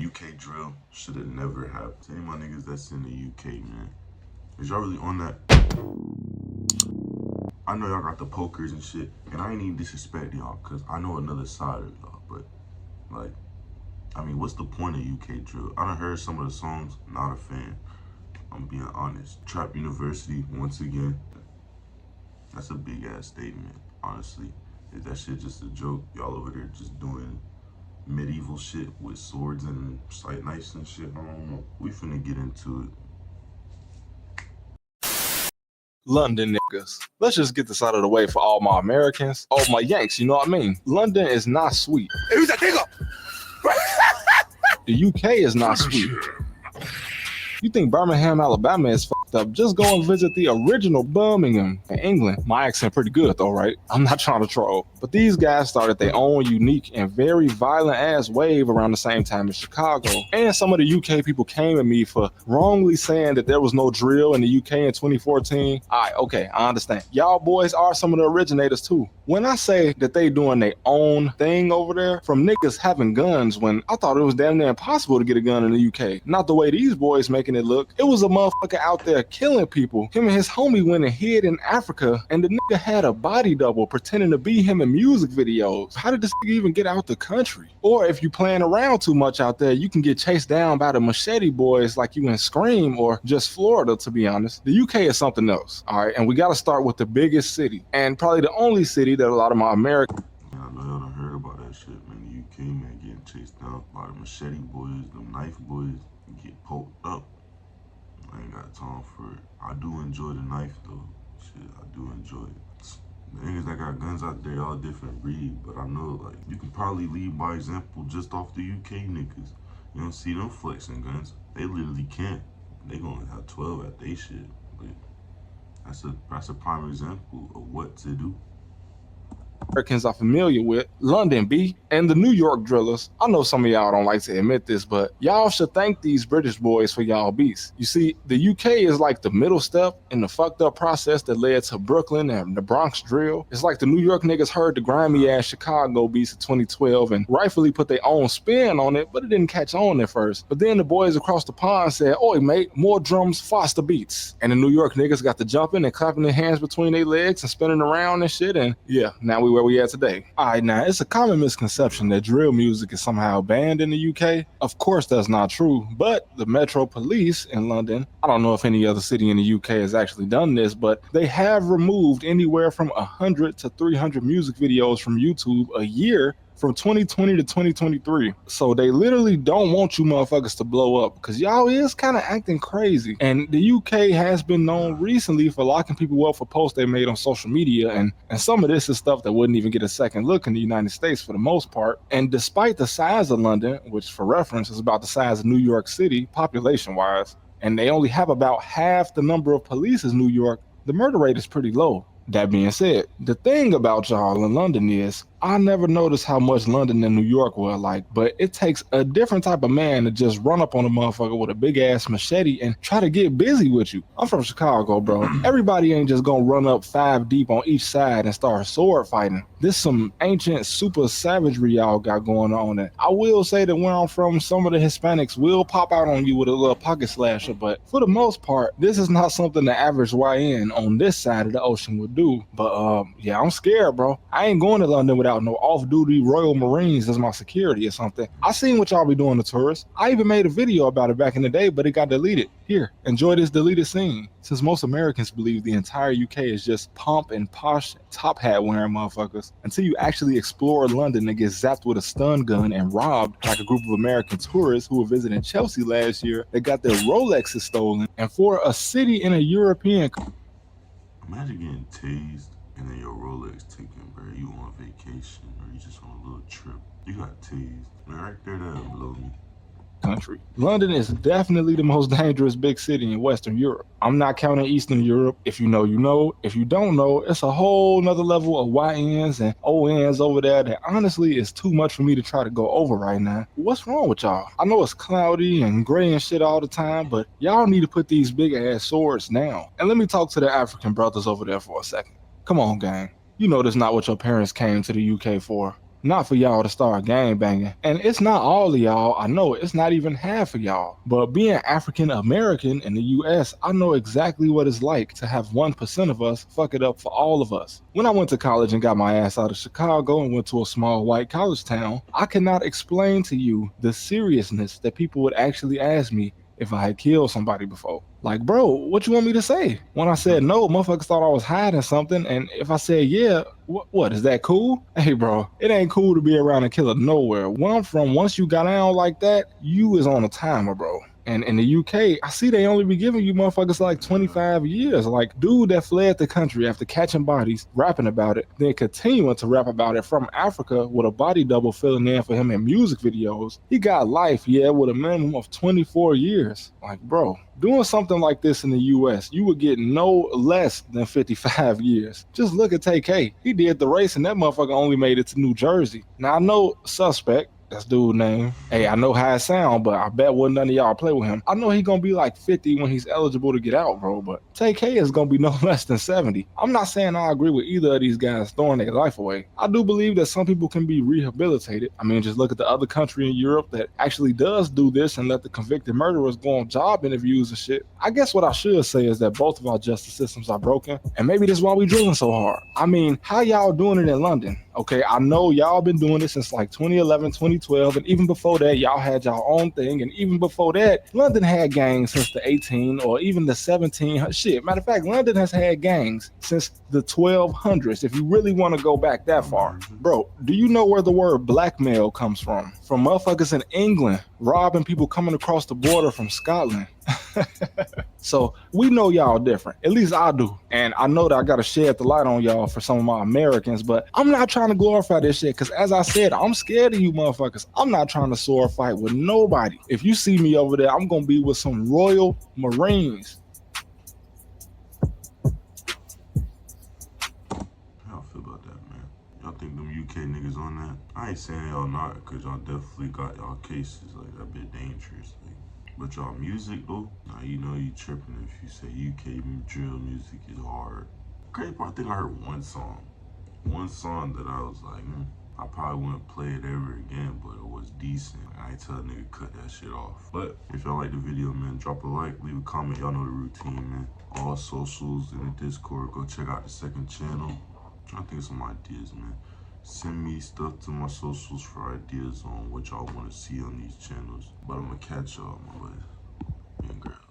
UK drill should have never happened. To any of my niggas that's in the UK, man, is y'all really on that? I know y'all got the pokers and shit, and I ain't even disrespect y'all, cause I know another side of y'all, but like, I mean, what's the point of UK drill? I done heard some of the songs, not a fan. I'm being honest. Trap University, once again, that's a big ass statement, honestly. Is that shit just a joke? Y'all over there just doing medieval shit with swords and sight knives and shit? I don't know. We finna get into it. London niggas. Let's just get this out of the way for all my Americans, all my Yanks, you know what I mean? London is not sweet. Hey, who's that nigga? The UK is not sweet. You think Birmingham, Alabama is fucked up? Just go and visit the original Birmingham in England. My accent pretty good though, right? I'm not trying to troll. But these guys started their own unique and very violent ass wave around the same time as Chicago. And some of the UK people came at me for wrongly saying that there was no drill in the UK in 2014. Alright, okay, I understand. Y'all boys are some of the originators too. When I say that they doing their own thing over there, from niggas having guns when I thought it was damn near impossible to get a gun in the UK. Not the way these boys making it look. It was a motherfucker out there killing people. Him and his homie went and hid in Africa, and the nigga had a body double pretending to be him in music videos. How did this nigga even get out the country? Or if you playing around too much out there, you can get chased down by the machete boys like you in Scream or just Florida, to be honest. The UK is something else, all right? And we got to start with the biggest city, and probably the only city that a lot of my American... Yeah, I know y'all done heard about that shit, man. The UK, man, getting chased out by the machete boys, them knife boys, get poked up. I ain't got time for it. I do enjoy the knife, though. Shit, I do enjoy it. The niggas that got guns out there, all different breed, but I know, like, you can probably lead by example just off the UK niggas. You don't see them flexing guns. They literally can't. They gonna have 12 at they shit. But that's a prime example of what to do. Americans are familiar with, London B, and the New York drillers. I know some of y'all don't like to admit this, but y'all should thank these British boys for y'all beats. You see, the UK is like the middle step in the fucked up process that led to Brooklyn and the Bronx drill. It's like the New York niggas heard the grimy ass Chicago beats of 2012 and rightfully put their own spin on it, but it didn't catch on at first. But then the boys across the pond said, "Oi mate, more drums, faster beats." And the New York niggas got to jumping and clapping their hands between their legs and spinning around and shit, and yeah, now we where we at today. Alright, now it's a common misconception that drill music is somehow banned in the UK. Of course that's not true, but the Metro Police in London, I don't know if any other city in the UK has actually done this, but they have removed anywhere from 100 to 300 music videos from YouTube a year from 2020 to 2023. So they literally don't want you motherfuckers to blow up because y'all is kind of acting crazy. And the UK has been known recently for locking people up for posts they made on social media, and some of this is stuff that wouldn't even get a second look in the United States for the most part. And despite the size of London, which for reference is about the size of New York City population wise, and they only have about half the number of police as New York, the murder rate is pretty low. That being said, the thing about y'all in London is I never noticed how much London and New York were alike, but it takes a different type of man to just run up on a motherfucker with a big ass machete and try to get busy with you. I'm from Chicago, bro. Everybody ain't just gonna run up 5 deep on each side and start sword fighting. This some ancient super savagery y'all got going on. And I will say that where I'm from, some of the Hispanics will pop out on you with a little pocket slasher, but for the most part, this is not something the average YN on this side of the ocean would do. But yeah, I'm scared, bro. I ain't going to London without no off-duty Royal Marines as my security or something. I seen what y'all be doing to tourists. I even made a video about it back in the day, but it got deleted. Here, enjoy this deleted scene. Since most Americans believe the entire UK is just pomp and posh top hat wearing motherfuckers, until you actually explore London and get zapped with a stun gun and robbed like a group of American tourists who were visiting Chelsea last year that got their Rolexes stolen. And for a city in a European... Imagine getting tased and then your Rolex taken, bro. You on vacation or you just on a little trip. You got tased. Man, right there, that'll blow me. Country. London is definitely the most dangerous big city in Western Europe. I'm not counting Eastern Europe. If you know, you know. If you don't know, it's a whole nother level of YNs and ONs over there that honestly is too much for me to try to go over right now. What's wrong with y'all? I know it's cloudy and gray and shit all the time, but y'all need to put these big ass swords down. And let me talk to the African brothers over there for a second. Come on, gang. You know this not what your parents came to the UK for. not for y'all to start gang banging. And it's not all of y'all. I know it's not even half of y'all. But being African American in the US, I know exactly what it's like to have 1% of us fuck it up for all of us. When I went to college and got my ass out of Chicago and went to a small white college town, I cannot explain to you the seriousness that people would actually ask me if I had killed somebody before. Like, bro, what you want me to say? When I said no, motherfuckers thought I was hiding something. And if I said yeah, what is that cool? Hey, bro, it ain't cool to be around a killer nowhere. Where I'm from, once you got down like that, you is on a timer, bro. And in the UK, I see they only be giving you motherfuckers like 25 years. Like, dude that fled the country after catching bodies, rapping about it, then continuing to rap about it from Africa with a body double filling in for him in music videos. He got life, yeah, with a minimum of 24 years. Like, bro, doing something like this in the US, you would get no less than 55 years. Just look at TK. He did the race and that motherfucker only made it to New Jersey. Now, I know Suspect, that's dude's name. Hey, I know how it sound, but I bet wouldn't none of y'all play with him. I know he gonna be like 50 when he's eligible to get out, bro, but TK is gonna be no less than 70. I'm not saying I agree with either of these guys throwing their life away. I do believe that some people can be rehabilitated. I mean, just look at the other country in Europe that actually does do this and let the convicted murderers go on job interviews and shit. I guess what I should say is that both of our justice systems are broken, and maybe that's why we drilling so hard. I mean, how y'all doing it in London? Okay, I know y'all been doing this since like 2011, 2012, and even before that, y'all had y'all own thing, and even before that, London had gangs since the 18 or even the 17. Shit, matter of fact, London has had gangs since the 1200s, if you really want to go back that far. Bro, do you know where the word blackmail comes from? From motherfuckers in England robbing people coming across the border from Scotland. So we know y'all different. At least I do. And I know that I gotta shed the light on y'all for some of my Americans, but I'm not trying to glorify this shit because as I said, I'm scared of you motherfuckers. I'm not trying to sword fight with nobody. If you see me over there, I'm gonna be with some Royal Marines. How I feel about that, man? Y'all think them UK niggas on that? I ain't saying y'all not, cause y'all definitely got y'all cases like that bit dangerous. Like, but y'all music though, now you know you tripping if you say UK drill music is hard. Crazy part, I think I heard one song that I was like, I probably wouldn't play it ever again, but it was decent. I ain't tell a nigga cut that shit off. But if y'all like the video, man, drop a like, leave a comment. Y'all know the routine, man. All socials in the Discord. Go check out the second channel. I'm trying to think of some ideas, man. Send me stuff to my socials for ideas on what y'all want to see on these channels. But I'm gonna catch y'all, my boys and girls.